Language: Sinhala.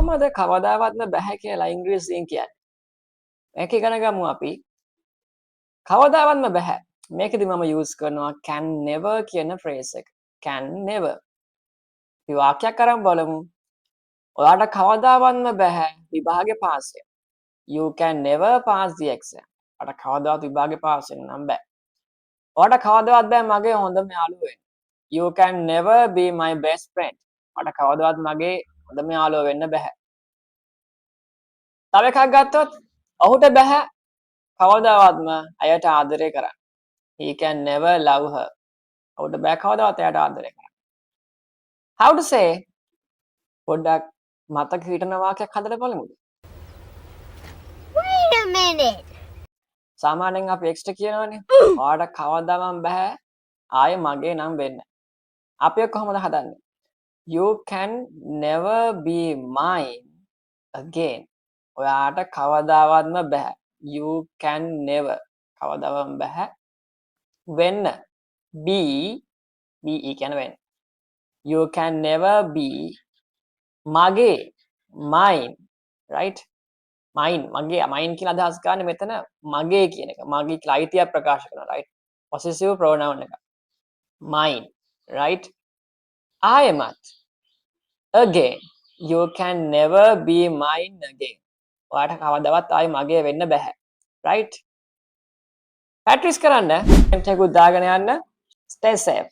කොහොමද කවදාවත්ම බැහැ කියලා ඉංග්‍රීසියෙන් කියන්නේ? මේක ඉගෙන ගමු අපි. කවදාවත්ම බැහැ. මේකෙදි මම යූස් කරනවා can never කියන phrase එක. can never. අපි වාක්‍යයක් අරන් බලමු. ඔයාලට කවදාවත්ම බැහැ විභාගේ පාස් වෙන්න. You can never pass the exam. ඔයාලට කවදාවත් විභාගේ පාස් වෙන්න නම් බෑ. ඔයාලට කවදාවත් බෑ මගේ හොඳම යාළුවා වෙන්න. You can never be my best friend. ඔයාලට කවදාවත් මගේ හොඳම යාළුවා වෙන්න බෑ. තව එකක් ගත්තොත් ඔහුට බෑ කවදාවත්ම අයට ආදරය කරන්න. He can never love her. ඔහුට බෑ කවදාවත් එයාට ආදරය කරන්න. How to say? පොඩ්ඩක් මතක හිටින වාක්‍යයක් හදලා බලමුද? Wait a minute. සාමාන්‍යයෙන් අපි එක්ස්ට්‍රා කියනවනේ. ඔයාලට කවදාවත් බෑ ආයේ මගේ නම් වෙන්න. අපි කොහොමද හදන්නේ? You can never be mine again. ඔයාට කවදාවත්ම බෑ. You can never. කවදාවත්ම බෑ. වෙන්න. Be කියන වෙන්න. You can never be මගේ mine. Right? mine mine කියන අදහස් ගන්න මෙතන මගේ කියන එක. මගේ කියලා අයිතියක් ප්‍රකාශ කරනවා. Right? possessive pronoun එක. mine. Right? ආයෙමත්. Again. You can never be mine again. ඔයාට කවදාවත් ආයෙ මගේ වෙන්න බෑ. Right? practice කරන්න. ටෙකුත් දාගෙන යන්න. Stay safe.